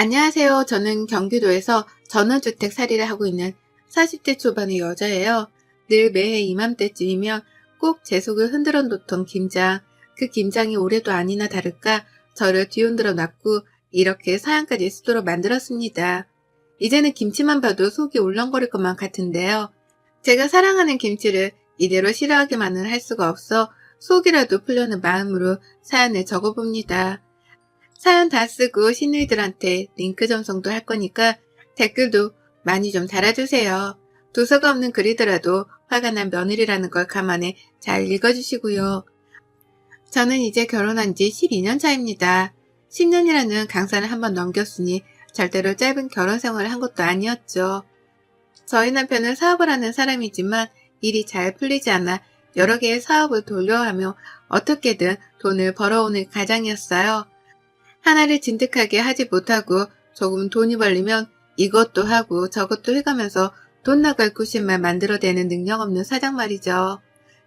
안녕하세요. 저는 경기도에서 전원주택 살이를 하고 있는 40대 초반의 여자예요. 늘 매해 이맘때쯤이면 꼭 제 속을 흔들어 놓던 김장, 그 김장이 올해도 아니나 다를까 저를 뒤흔들어 놨고 이렇게 사연까지 쓰도록 만들었습니다. 이제는 김치만 봐도 속이 울렁거릴 것만 같은데요. 제가 사랑하는 김치를 이대로 싫어하게만은 할 수가 없어 속이라도 풀려는 마음으로 사연을 적어봅니다. 사연 다 쓰고 시누이들한테 링크 전송도 할 거니까 댓글도 많이 좀 달아주세요. 도서가 없는 글이더라도 화가 난 며느리라는 걸 감안해 잘 읽어주시고요. 저는 이제 결혼한 지 12년 차입니다. 10년이라는 강산을 한번 넘겼으니 절대로 짧은 결혼 생활을 한 것도 아니었죠. 저희 남편은 사업을 하는 사람이지만 일이 잘 풀리지 않아 여러 개의 사업을 돌려하며 어떻게든 돈을 벌어오는 가장이었어요. 하나를 진득하게 하지 못하고 조금 돈이 벌리면 이것도 하고 저것도 해가면서 돈 나갈 곳만 만들어내는 능력 없는 사장 말이죠.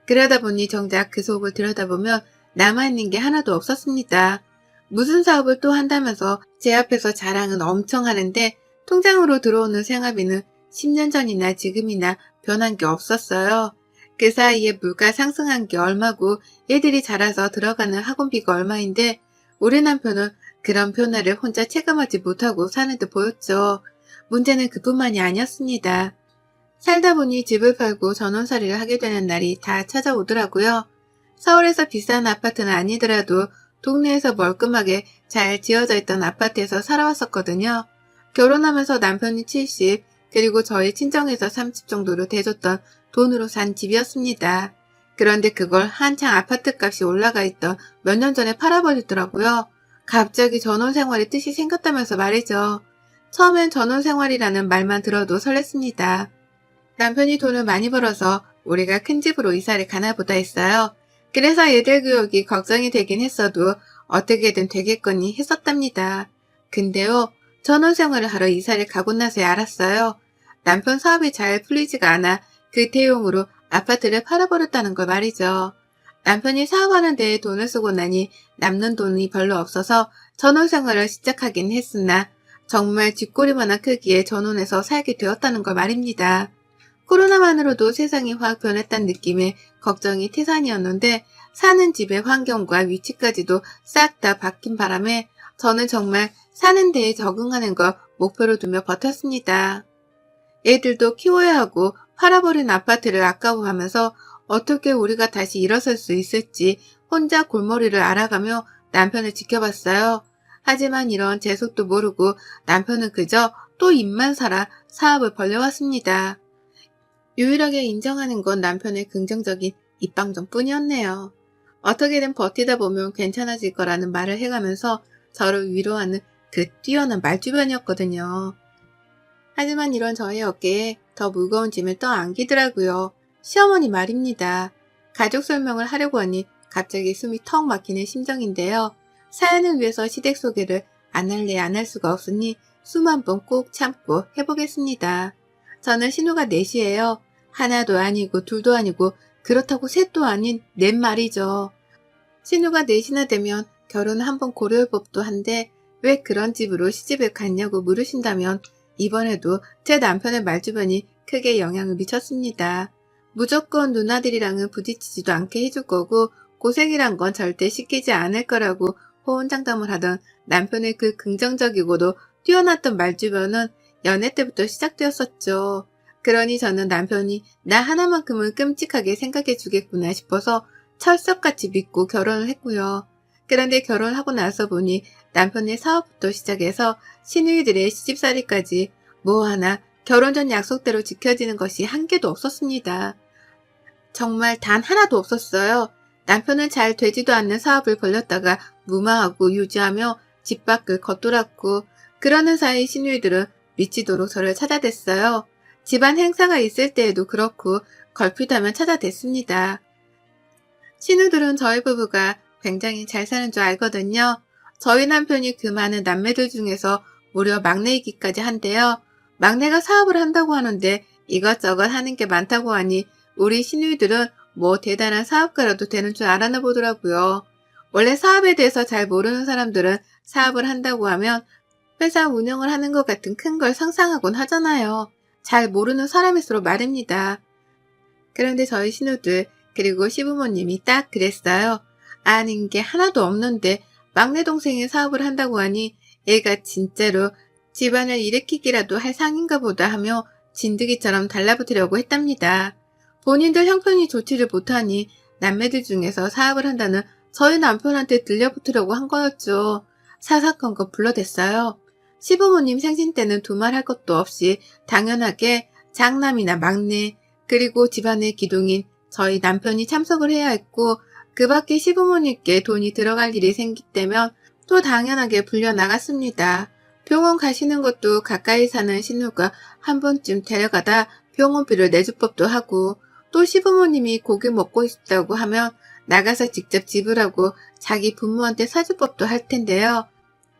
그러다 보니 정작 그 속을 들여다보면 남아있는 게 하나도 없었습니다. 무슨 사업을 또 한다면서 제 앞에서 자랑은 엄청 하는데 통장으로 들어오는 생활비는 10년 전이나 지금이나 변한 게 없었어요. 그 사이에 물가 상승한 게 얼마고 애들이 자라서 들어가는 학원비가 얼마인데 우리 남편은 그런 변화를 혼자 체감하지 못하고 사는 듯 보였죠. 문제는 그뿐만이 아니었습니다. 살다 보니 집을 팔고 전원살이를 하게 되는 날이 다 찾아오더라고요. 서울에서 비싼 아파트는 아니더라도 동네에서 멀끔하게 잘 지어져 있던 아파트에서 살아왔었거든요. 결혼하면서 남편이 70, 그리고 저희 친정에서 30 정도로 대줬던 돈으로 산 집이었습니다. 그런데 그걸 한창 아파트값이 올라가 있던 몇 년 전에 팔아버리더라고요. 갑자기 전원생활의 뜻이 생겼다면서 말이죠. 처음엔 전원생활이라는 말만 들어도 설렜습니다. 남편이 돈을 많이 벌어서 우리가 큰 집으로 이사를 가나 보다 했어요. 그래서 애들 교육이 걱정이 되긴 했어도 어떻게든 되겠거니 했었답니다. 근데요, 전원생활을 하러 이사를 가고 나서야 알았어요. 남편 사업이 잘 풀리지가 않아 그 대용으로 아파트를 팔아버렸다는 걸 말이죠. 남편이 사업하는 데에 돈을 쓰고 나니 남는 돈이 별로 없어서 전원생활을 시작하긴 했으나 정말 쥐꼬리만한 크기의 전원에서 살게 되었다는 걸 말입니다. 코로나만으로도 세상이 확 변했다는 느낌에 걱정이 태산이었는데 사는 집의 환경과 위치까지도 싹 다 바뀐 바람에 저는 정말 사는 데에 적응하는 걸 목표로 두며 버텼습니다. 애들도 키워야 하고 팔아버린 아파트를 아까워하면서 어떻게 우리가 다시 일어설 수 있을지 혼자 골머리를 앓아가며 남편을 지켜봤어요. 하지만 이런 제 속도 모르고 남편은 그저 또 입만 살아 사업을 벌려왔습니다. 유일하게 인정하는 건 남편의 긍정적인 입방정뿐이었네요. 어떻게든 버티다 보면 괜찮아질 거라는 말을 해가면서 저를 위로하는 그 뛰어난 말주변이었거든요. 하지만 이런 저의 어깨에 더 무거운 짐을 떠안기더라고요. 시어머니 말입니다. 가족 설명을 하려고 하니 갑자기 숨이 턱 막히는 심정인데요. 사연을 위해서 시댁 소개를 안 할래 안 할 수가 없으니 숨 한 번 꼭 참고 해보겠습니다. 저는 신우가 넷이에요. 하나도 아니고 둘도 아니고 그렇다고 셋도 아닌 넷 말이죠. 신우가 넷이나 되면 결혼 한번 고려할 법도 한데 왜 그런 집으로 시집을 갔냐고 물으신다면 이번에도 제 남편의 말주변이 크게 영향을 미쳤습니다. 무조건 누나들이랑은 부딪히지도 않게 해줄 거고 고생이란 건 절대 시키지 않을 거라고 호언장담을 하던 남편의 그 긍정적이고도 뛰어났던 말주변은 연애 때부터 시작되었었죠. 그러니 저는 남편이 나 하나만큼은 끔찍하게 생각해 주겠구나 싶어서 철석같이 믿고 결혼을 했고요. 그런데 결혼하고 나서 보니 남편의 사업부터 시작해서 시누이들의 시집살이까지 뭐 하나 결혼 전 약속대로 지켜지는 것이 한 개도 없었습니다. 정말 단 하나도 없었어요. 남편은 잘 되지도 않는 사업을 벌렸다가 무마하고 유지하며 집 밖을 겉돌았고 그러는 사이 시누이들은 미치도록 저를 찾아댔어요. 집안 행사가 있을 때에도 그렇고 걸핏하면 찾아댔습니다. 시누들은 저희 부부가 굉장히 잘 사는 줄 알거든요. 저희 남편이 그 많은 남매들 중에서 무려 막내이기까지 한데요. 막내가 사업을 한다고 하는데 이것저것 하는 게 많다고 하니 우리 시누이들은 뭐 대단한 사업가라도 되는 줄 알아나 보더라고요. 원래 사업에 대해서 잘 모르는 사람들은 사업을 한다고 하면 회사 운영을 하는 것 같은 큰 걸 상상하곤 하잖아요. 잘 모르는 사람일수록 말입니다. 그런데 저희 신우들 그리고 시부모님이 딱 그랬어요. 아는 게 하나도 없는데 막내 동생이 사업을 한다고 하니 애가 진짜로 집안을 일으키기라도 할 상인가 보다 하며 진드기처럼 달라붙으려고 했답니다. 본인들 형편이 좋지를 못하니 남매들 중에서 사업을 한다는 저희 남편한테 들려붙으려고 한 거였죠. 사사건건 불러댔어요. 시부모님 생신 때는 두말할 것도 없이 당연하게 장남이나 막내 그리고 집안의 기둥인 저희 남편이 참석을 해야 했고 그 밖에 시부모님께 돈이 들어갈 일이 생기다면 또 당연하게 불려나갔습니다. 병원 가시는 것도 가까이 사는 신우가 한 번쯤 데려가다 병원비를 내줄 법도 하고 또 시부모님이 고기 먹고 싶다고 하면 나가서 직접 지불하고 자기 부모한테 사줄 법도 할 텐데요.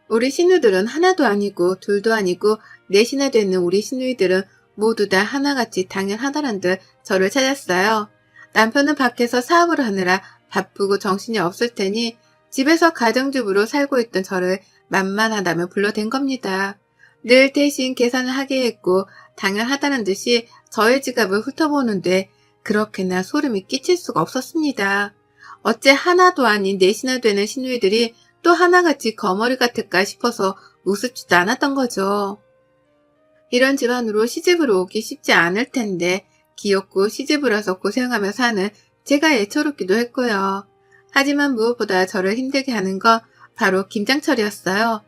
우리 신우들은 하나도 아니고 둘도 아니고 넷이나 되는 우리 신우이들은 모두 다 하나같이 당연하다는 듯 저를 찾았어요. 남편은 밖에서 사업을 하느라 바쁘고 정신이 없을 테니 집에서 가정주부로 살고 있던 저를 만만하다며 불러댄 겁니다. 늘 대신 계산을 하게 했고 당연하다는 듯이 저의 지갑을 훑어보는데 그렇게나 소름이 끼칠 수가 없었습니다. 어째 하나도 아닌 넷이나 되는 시누이들이 또 하나같이 거머리 같을까 싶어서 우습지도 않았던 거죠. 이런 집안으로 시집을 오기 쉽지 않을 텐데 귀엽고 시집을 와서 고생하며 사는 제가 애처롭기도 했고요. 하지만 무엇보다 저를 힘들게 하는 건 바로 김장철이었어요.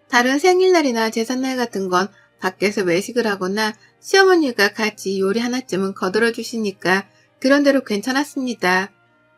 다른 생일날이나 제삿날 같은 건 밖에서 외식을 하거나 시어머니가 같이 요리 하나쯤은 거들어 주시니까 그런대로 괜찮았습니다.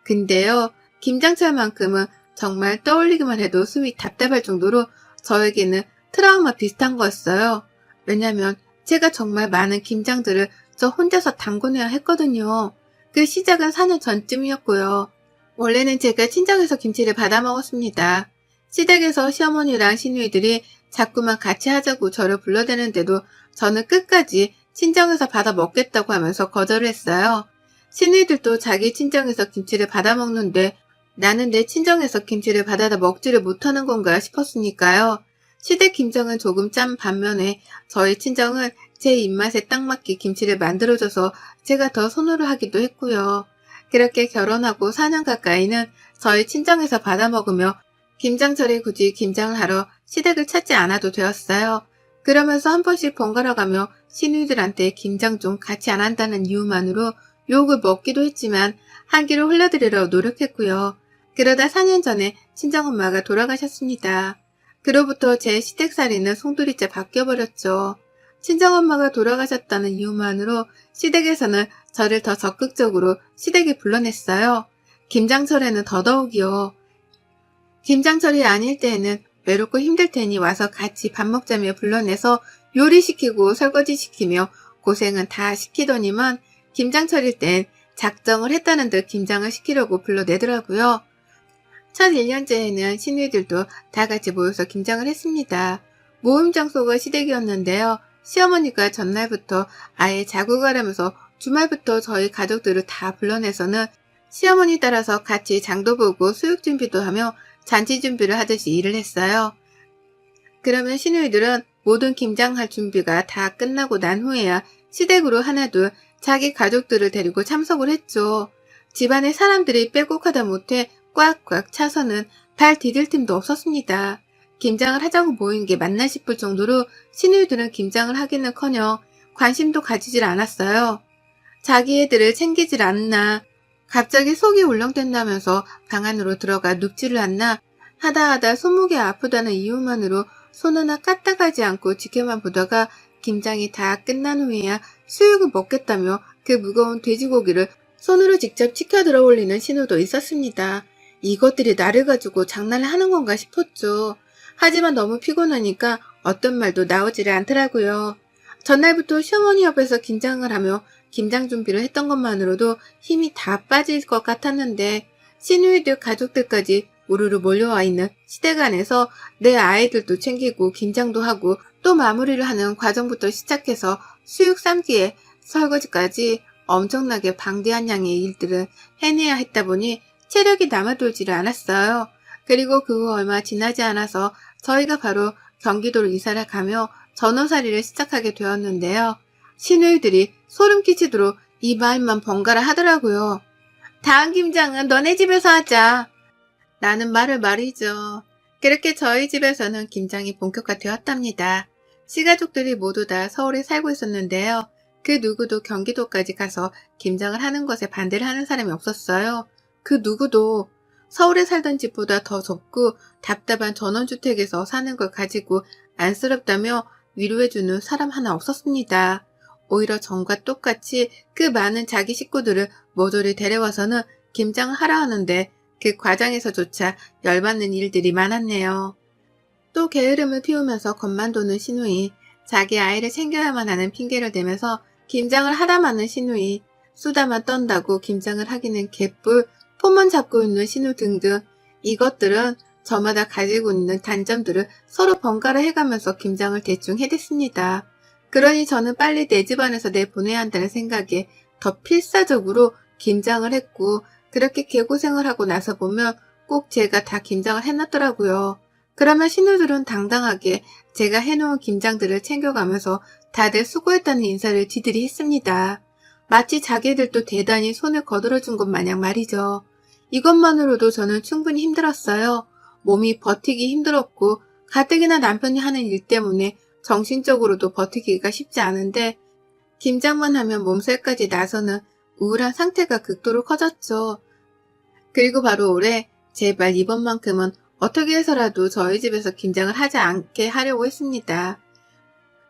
근데요, 김장철만큼은 정말 떠올리기만 해도 숨이 답답할 정도로 저에게는 트라우마 비슷한 거였어요. 왜냐면 제가 정말 많은 김장들을 저 혼자서 담궈내야 했거든요. 그 시작은 4년 전쯤이었고요. 원래는 제가 친정에서 김치를 받아 먹었습니다. 시댁에서 시어머니랑 시누이들이 자꾸만 같이 하자고 저를 불러대는데도 저는 끝까지 친정에서 받아 먹겠다고 하면서 거절을 했어요. 시누이들도 자기 친정에서 김치를 받아 먹는데 나는 내 친정에서 김치를 받아다 먹지를 못하는 건가 싶었으니까요. 시댁 김장은 조금 짠 반면에 저희 친정은 제 입맛에 딱 맞게 김치를 만들어줘서 제가 더 선호를 하기도 했고요. 그렇게 결혼하고 4년 가까이는 저희 친정에서 받아 먹으며 김장철에 굳이 김장을 하러 시댁을 찾지 않아도 되었어요. 그러면서 한 번씩 번갈아 가며 시누이들한테 김장 좀 같이 안 한다는 이유만으로 욕을 먹기도 했지만 한 귀로 흘려드리려 노력했고요. 그러다 4년 전에 친정엄마가 돌아가셨습니다. 그로부터 제 시댁살이는 송두리째 바뀌어버렸죠. 친정엄마가 돌아가셨다는 이유만으로 시댁에서는 저를 더 적극적으로 시댁에 불러냈어요. 김장철에는 더더욱이요. 김장철이 아닐 때에는 외롭고 힘들 테니 와서 같이 밥 먹자며 불러내서 요리시키고 설거지시키며 고생은 다 시키더니만 김장철일 땐 작정을 했다는 듯 김장을 시키려고 불러내더라고요. 첫 1년째에는 시누이들도 다 같이 모여서 김장을 했습니다. 모임 장소가 시댁이었는데요. 시어머니가 전날부터 아예 자고 가라면서 주말부터 저희 가족들을 다 불러내서는 시어머니 따라서 같이 장도 보고 수육 준비도 하며 잔치 준비를 하듯이 일을 했어요. 그러면 시누이들은 모든 김장할 준비가 다 끝나고 난 후에야 시댁으로 하나둘 자기 가족들을 데리고 참석을 했죠. 집안에 사람들이 빼곡하다 못해 꽉꽉 차서는 발 디딜 틈도 없었습니다. 김장을 하자고 모인 게 맞나 싶을 정도로 시누이들은 김장을 하기는커녕 관심도 가지질 않았어요. 자기 애들을 챙기질 않나, 갑자기 속이 울렁댄다면서 방 안으로 들어가 눕지를 않나 하다 손목이 아프다는 이유만으로 손 하나 까딱하지 않고 지켜만 보다가 김장이 다 끝난 후에야 수육을 먹겠다며 그 무거운 돼지고기를 손으로 직접 치켜 들어 올리는 신우도 있었습니다. 이것들이 나를 가지고 장난을 하는 건가 싶었죠. 하지만 너무 피곤하니까 어떤 말도 나오지를 않더라고요. 전날부터 시어머니 옆에서 김장을 하며 김장 준비를 했던 것만으로도 힘이 다 빠질 것 같았는데 시누이들 가족들까지 우르르 몰려와 있는 시댁 안에서 내 아이들도 챙기고 김장도 하고 또 마무리를 하는 과정부터 시작해서 수육 삶기에 설거지까지 엄청나게 방대한 양의 일들을 해내야 했다 보니 체력이 남아돌지를 않았어요. 그리고 그 후 얼마 지나지 않아서 저희가 바로 경기도로 이사를 가며 전원살이를 시작하게 되었는데요. 시누이들이 소름 끼치도록 이 말만 번갈아 하더라고요. 다음 김장은 너네 집에서 하자. 라는 말을 말이죠. 그렇게 저희 집에서는 김장이 본격화되었답니다. 시가족들이 모두 다 서울에 살고 있었는데요. 그 누구도 경기도까지 가서 김장을 하는 것에 반대를 하는 사람이 없었어요. 그 누구도 서울에 살던 집보다 더 좁고 답답한 전원주택에서 사는 걸 가지고 안쓰럽다며 위로해주는 사람 하나 없었습니다. 오히려 전과 똑같이 그 많은 자기 식구들을 모조리 데려와서는 김장을 하라 하는데 그 과정에서조차 열받는 일들이 많았네요. 또 게으름을 피우면서 겁만 도는 시누이, 자기 아이를 챙겨야만 하는 핑계를 대면서 김장을 하다마는 시누이, 수다만 떤다고 김장을 하기는 개뿔, 폰만 잡고 있는 시누 등등 이것들은 저마다 가지고 있는 단점들을 서로 번갈아 해가면서 김장을 대충 해댔습니다. 그러니 저는 빨리 내 집안에서 내보내야 한다는 생각에 더 필사적으로 김장을 했고 그렇게 개고생을 하고 나서 보면 꼭 제가 다 김장을 해놨더라고요. 그러면 시누들은 당당하게 제가 해놓은 김장들을 챙겨가면서 다들 수고했다는 인사를 지들이 했습니다. 마치 자기들도 대단히 손을 거들어준 것 마냥 말이죠. 이것만으로도 저는 충분히 힘들었어요. 몸이 버티기 힘들었고 가뜩이나 남편이 하는 일 때문에 정신적으로도 버티기가 쉽지 않은데 김장만 하면 몸살까지 나서는 우울한 상태가 극도로 커졌죠. 그리고 바로 올해 제발 이번만큼은 어떻게 해서라도 저희 집에서 김장을 하지 않게 하려고 했습니다.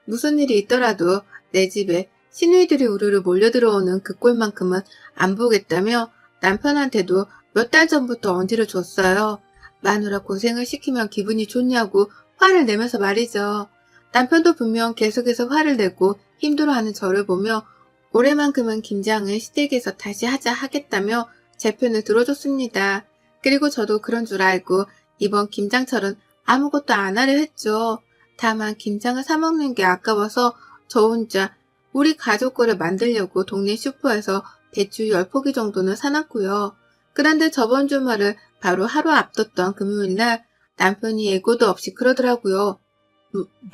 무슨 일이 있더라도 내 집에 시누이들이 우르르 몰려들어오는 그 꼴만큼은 안 보겠다며 남편한테도 몇 달 전부터 언지를 줬어요. 마누라 고생을 시키면 기분이 좋냐고 화를 내면서 말이죠. 남편도 분명 계속해서 화를 내고 힘들어하는 저를 보며 올해만큼은 김장을 시댁에서 다시 하자 하겠다며 제 편을 들어줬습니다. 그리고 저도 그런 줄 알고 이번 김장철은 아무것도 안 하려 했죠. 다만 김장을 사먹는 게 아까워서 저 혼자 우리 가족 거를 만들려고 동네 슈퍼에서 배추 10포기 정도는 사놨고요. 그런데 저번 주말을 바로 하루 앞뒀던 금요일날 남편이 예고도 없이 그러더라고요.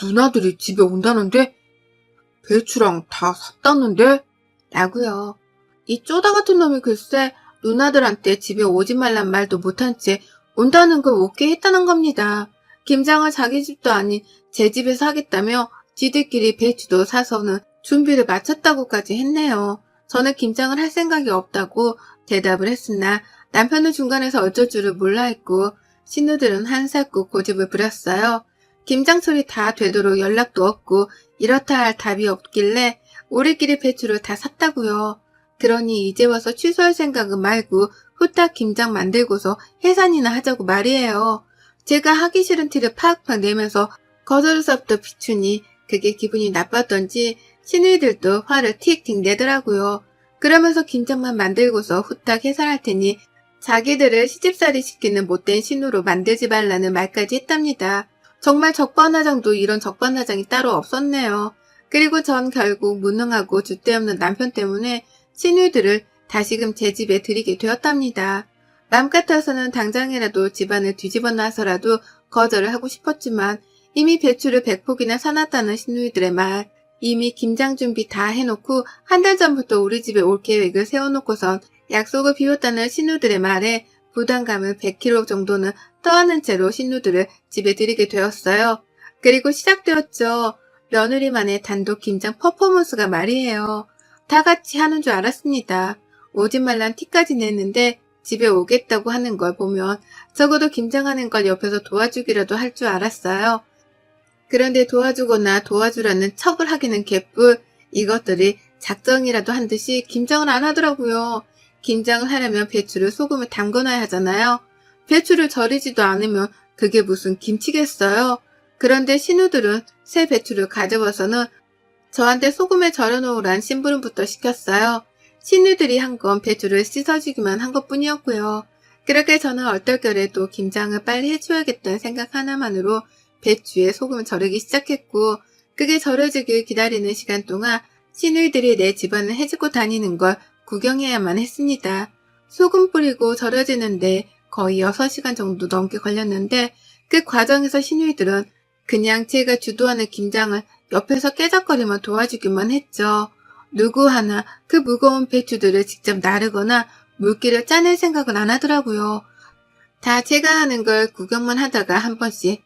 누나들이 집에 온다는데? 배추랑 다 샀다는데? 라고요. 이 쪼다 같은 놈이 글쎄 누나들한테 집에 오지 말란 말도 못한 채 온다는 걸 오케이 했다는 겁니다. 김장을 자기 집도 아닌 제 집에서 하겠다며 지들끼리 배추도 사서는 준비를 마쳤다고까지 했네요. 저는 김장을 할 생각이 없다고 대답을 했으나 남편은 중간에서 어쩔 줄을 몰라 했고 신우들은 한살고 고집을 부렸어요. 김장철이 다 되도록 연락도 없고 이렇다 할 답이 없길래 우리끼리 배추를 다 샀다고요. 그러니 이제 와서 취소할 생각은 말고 후딱 김장 만들고서 해산이나 하자고 말이에요. 제가 하기 싫은 티를 팍팍 내면서 거절을 수 없던 비추니 그게 기분이 나빴던지 시누이들도 화를 틱틱 내더라고요. 그러면서 김장만 만들고서 후딱 해산할 테니 자기들을 시집살이 시키는 못된 신우로 만들지 말라는 말까지 했답니다. 정말 적반하장도 이런 적반하장이 따로 없었네요. 그리고 전 결국 무능하고 줏대없는 남편 때문에 시누이들을 다시금 제 집에 들이게 되었답니다. 맘 같아서는 당장이라도 집안을 뒤집어 놔서라도 거절을 하고 싶었지만 이미 배추를 100포기나 사놨다는 시누이들의 말, 이미 김장 준비 다 해놓고 한 달 전부터 우리 집에 올 계획을 세워놓고선 약속을 비웠다는 시누들의 말에 부담감을 100kg 정도는 떠안은 채로 시누들을 집에 들이게 되었어요. 그리고 시작되었죠. 며느리만의 단독 김장 퍼포먼스가 말이에요. 다 같이 하는 줄 알았습니다. 오지 말란 티까지 냈는데 집에 오겠다고 하는 걸 보면 적어도 김장하는 걸 옆에서 도와주기라도 할 줄 알았어요. 그런데 도와주거나 도와주라는 척을 하기는 개뿔, 이것들이 작정이라도 한 듯이 김장을 안 하더라고요. 김장을 하려면 배추를 소금에 담궈놔야 하잖아요. 배추를 절이지도 않으면 그게 무슨 김치겠어요. 그런데 신우들은 새 배추를 가져와서는 저한테 소금에 절여놓으란 심부름부터 시켰어요. 신우들이 한 건 배추를 씻어주기만 한 것뿐이었고요. 그렇게 저는 얼떨결에 김장을 빨리 해줘야겠다는 생각 하나만으로 배추에 소금을 절이기 시작했고 그게 절여지길 기다리는 시간 동안 시누이들이 내 집안을 해주고 다니는 걸 구경해야만 했습니다. 소금 뿌리고 절여지는데 거의 6시간 정도 넘게 걸렸는데 그 과정에서 시누이들은 그냥 제가 주도하는 김장을 옆에서 깨작거리며 도와주기만 했죠. 누구 하나 그 무거운 배추들을 직접 나르거나 물기를 짜낼 생각은 안 하더라고요. 다 제가 하는 걸 구경만 하다가 한 번씩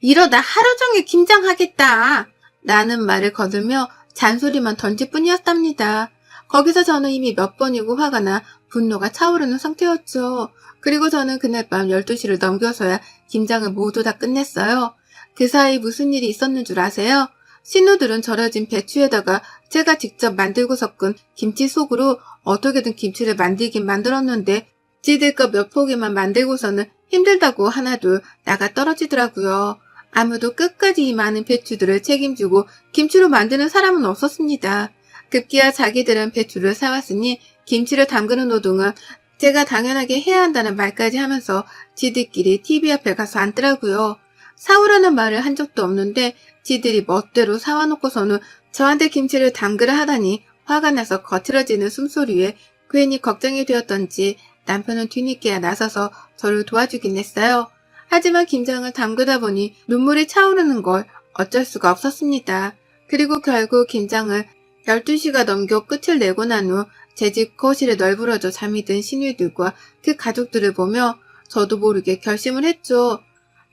이러다 하루 종일 김장하겠다 라는 말을 거들며 잔소리만 던질 뿐이었답니다. 거기서 저는 이미 몇 번이고 화가 나 분노가 차오르는 상태였죠. 그리고 저는 그날 밤 12시를 넘겨서야 김장을 모두 다 끝냈어요. 그 사이 무슨 일이 있었는 줄 아세요? 신우들은 절여진 배추에다가 제가 직접 만들고 섞은 김치 속으로 어떻게든 김치를 만들긴 만들었는데 지들 거 몇 포기만 만들고서는 힘들다고 하나둘 나가 떨어지더라고요. 아무도 끝까지 이 많은 배추들을 책임지고 김치로 만드는 사람은 없었습니다. 급기야 자기들은 배추를 사왔으니 김치를 담그는 노동은 제가 당연하게 해야 한다는 말까지 하면서 지들끼리 TV 앞에 가서 앉더라고요. 사오라는 말을 한 적도 없는데 지들이 멋대로 사와놓고서는 저한테 김치를 담그라 하다니 화가 나서 거칠어지는 숨소리에 괜히 걱정이 되었던지 남편은 뒤늦게야 나서서 저를 도와주긴 했어요. 하지만 김장을 담그다 보니 눈물이 차오르는 걸 어쩔 수가 없었습니다. 그리고 결국 김장을 12시가 넘겨 끝을 내고 난 후 제 집 거실에 널브러져 잠이 든 시누이들과 그 가족들을 보며 저도 모르게 결심을 했죠.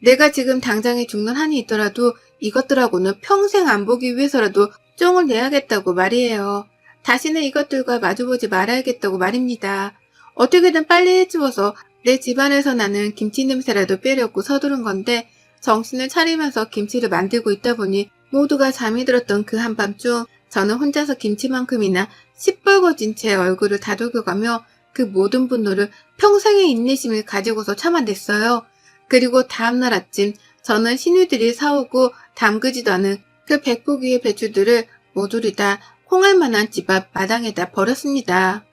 내가 지금 당장에 죽는 한이 있더라도 이것들하고는 평생 안 보기 위해서라도 쫑을 내야겠다고 말이에요. 다시는 이것들과 마주보지 말아야겠다고 말입니다. 어떻게든 빨리 해치워서 내 집안에서 나는 김치 냄새라도 빼려고 서두른 건데 정신을 차리면서 김치를 만들고 있다 보니 모두가 잠이 들었던 그 한밤중 저는 혼자서 김치만큼이나 시뻘거진 제 얼굴을 다독여가며 그 모든 분노를 평생의 인내심을 가지고서 참아냈어요. 그리고 다음날 아침 저는 시누이들이 사오고 담그지도 않은 그 100포기의 배추들을 모조리 다 콩알만한 집 앞 마당에다 버렸습니다.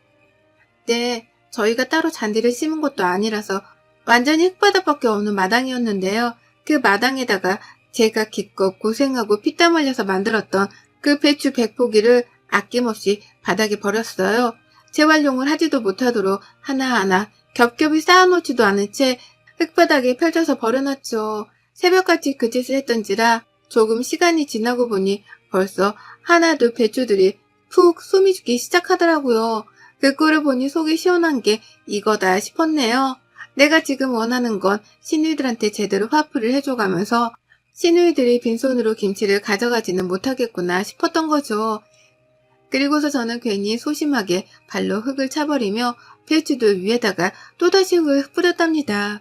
네, 저희가 따로 잔디를 심은 것도 아니라서 완전히 흙바닥밖에 없는 마당이었는데요. 그 마당에다가 제가 기껏 고생하고 피땀 흘려서 만들었던 그 배추 100포기를 아낌없이 바닥에 버렸어요. 재활용을 하지도 못하도록 하나하나 겹겹이 쌓아놓지도 않은 채 흙바닥에 펼쳐서 버려놨죠. 새벽같이 그 짓을 했던지라 조금 시간이 지나고 보니 벌써 하나둘 배추들이 푹 숨이 죽기 시작하더라고요. 그 꼴을 보니 속이 시원한 게 이거다 싶었네요. 내가 지금 원하는 건 시누이들한테 제대로 화풀이를 해줘가면서 시누이들이 빈손으로 김치를 가져가지는 못하겠구나 싶었던 거죠. 그리고서 저는 괜히 소심하게 발로 흙을 차버리며 배추들 위에다가 또다시 흙을 뿌렸답니다.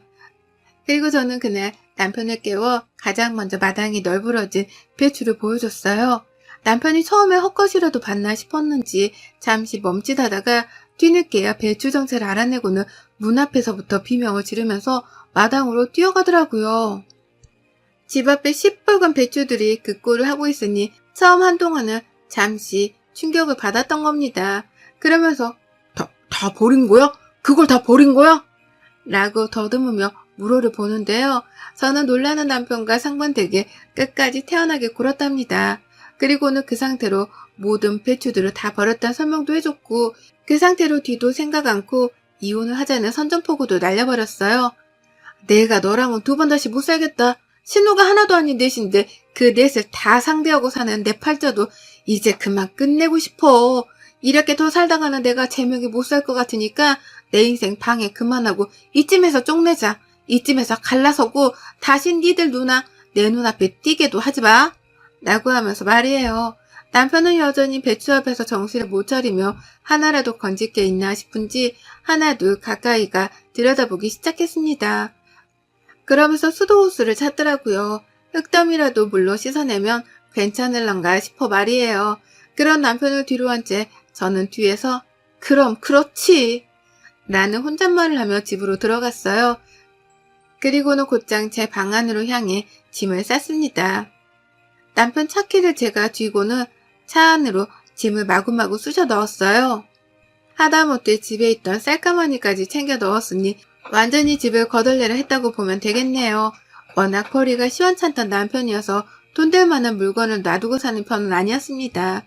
그리고 저는 그날 남편을 깨워 가장 먼저 마당이 널브러진 배추를 보여줬어요. 남편이 처음에 헛것이라도 봤나 싶었는지 잠시 멈칫하다가 뒤늦게야 배추 정체를 알아내고는 문 앞에서부터 비명을 지르면서 마당으로 뛰어가더라고요. 집 앞에 시뻘건 배추들이 그 꼴을 하고 있으니 처음 한동안은 잠시 충격을 받았던 겁니다. 그러면서 다 버린 거야? 그걸 다 버린 거야? 라고 더듬으며 물어를 보는데요. 저는 놀라는 남편과 상반되게 끝까지 태연하게 굴었답니다. 그리고는 그 상태로 모든 배추들을 다 버렸다는 설명도 해줬고 그 상태로 뒤도 생각 않고 이혼을 하자는 선전포고도 날려버렸어요. 내가 너랑은 두 번 다시 못 살겠다. 신우가 하나도 아닌 넷인데 그 넷을 다 상대하고 사는 내 팔자도 이제 그만 끝내고 싶어. 이렇게 더 살다가는 내가 제명에 못 살 것 같으니까 내 인생 방해 그만하고 이쯤에서 쪽내자. 이쯤에서 갈라서고 다시 니들 누나 내 눈앞에 띄게도 하지 마. 라고 하면서 말이에요. 남편은 여전히 배추 앞에서 정신을 못 차리며 하나라도 건질 게 있나 싶은지 하나둘 가까이가 들여다보기 시작했습니다. 그러면서 수도호수를 찾더라고요. 흙더미라도 물로 씻어내면 괜찮을런가 싶어 말이에요. 그런 남편을 뒤로 한 채 저는 뒤에서 그럼 그렇지 라는 혼잣말을 하며 집으로 들어갔어요. 그리고는 곧장 제 방 안으로 향해 짐을 쌌습니다. 남편 차키를 제가 쥐고는 차 안으로 짐을 마구마구 쑤셔 넣었어요. 하다못해 집에 있던 쌀가마니까지 챙겨 넣었으니 완전히 집을 거덜내려 했다고 보면 되겠네요. 워낙 벌이가 시원찮던 남편이어서 돈 될 만한 물건을 놔두고 사는 편은 아니었습니다.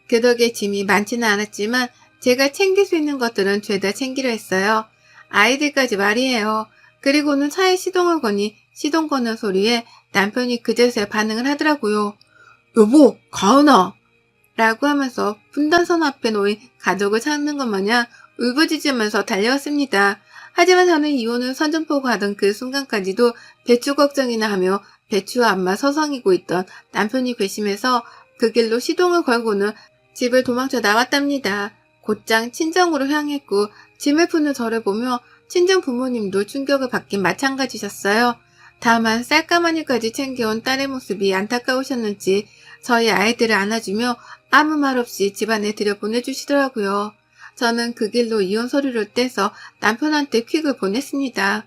그 덕에 짐이 많지는 않았지만 제가 챙길 수 있는 것들은 죄다 챙기려 했어요. 아이들까지 말이에요. 그리고는 차에 시동을 거니 시동 거는 소리에 남편이 그제서야 반응을 하더라고요. 여보, 가은아! 라고 하면서 분단선 앞에 놓인 가족을 찾는 것 마냥 울부짖으면서 달려왔습니다. 하지만 저는 이혼을 선전포고 하던 그 순간까지도 배추 걱정이나 하며 배추와 안마 서성이고 있던 남편이 괘씸해서 그 길로 시동을 걸고는 집을 도망쳐 나왔답니다. 곧장 친정으로 향했고 짐을 푸는 저를 보며 친정 부모님도 충격을 받긴 마찬가지셨어요. 다만 쌀가마니까지 챙겨온 딸의 모습이 안타까우셨는지 저희 아이들을 안아주며 아무 말 없이 집안에 들여보내주시더라고요. 저는 그 길로 이혼 서류를 떼서 남편한테 퀵을 보냈습니다.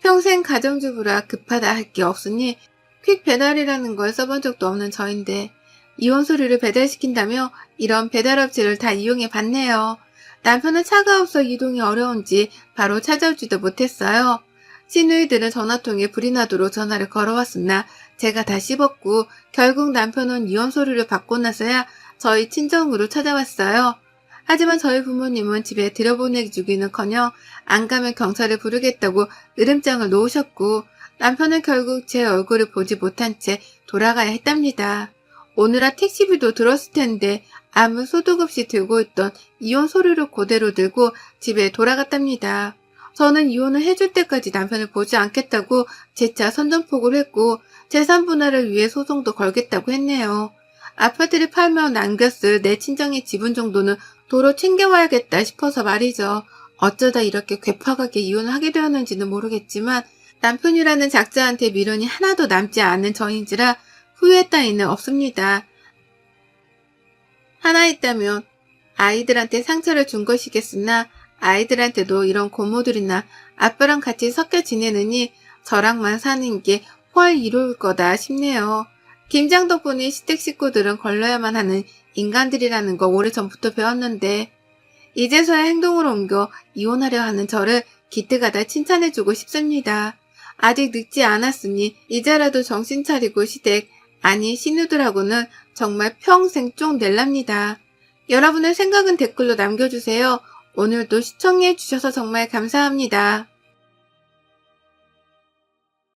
평생 가정주부라 급하다 할 게 없으니 퀵 배달이라는 걸 써본 적도 없는 저인데 이혼 서류를 배달시킨다며 이런 배달업체를 다 이용해 봤네요. 남편은 차가 없어 이동이 어려운지 바로 찾아오지도 못했어요. 시누이들은 전화통에 불이 나도록 전화를 걸어왔으나 제가 다 씹었고 결국 남편은 이혼 서류를 받고 나서야 저희 친정으로 찾아왔어요. 하지만 저희 부모님은 집에 들여보내주기는커녕 안 가면 경찰을 부르겠다고 으름장을 놓으셨고 남편은 결국 제 얼굴을 보지 못한 채 돌아가야 했답니다. 오늘아 택시비도 들었을 텐데 아무 소득 없이 들고 있던 이혼 서류를 그대로 들고 집에 돌아갔답니다. 저는 이혼을 해줄 때까지 남편을 보지 않겠다고 재차 선전포고를 했고 재산 분할을 위해 소송도 걸겠다고 했네요. 아파트를 팔며 남겼을 내 친정의 지분 정도는 도로 챙겨와야겠다 싶어서 말이죠. 어쩌다 이렇게 괴팍하게 이혼을 하게 되었는지는 모르겠지만 남편이라는 작자한테 미련이 하나도 남지 않은 저인지라 후회 따위는 없습니다. 하나 있다면 아이들한테 상처를 준 것이겠으나 아이들한테도 이런 고모들이나 아빠랑 같이 섞여 지내느니 저랑만 사는 게 훨 이로울 거다 싶네요. 김장 덕분에 시댁 식구들은 걸러야만 하는 인간들이라는 거 오래전부터 배웠는데 이제서야 행동으로 옮겨 이혼하려 하는 저를 기특하다 칭찬해주고 싶습니다. 아직 늦지 않았으니 이제라도 정신 차리고 시댁, 아니 시누들하고는 정말 평생 쫑 낼랍니다. 여러분의 생각은 댓글로 남겨주세요. 오늘도 시청해주셔서 정말 감사합니다.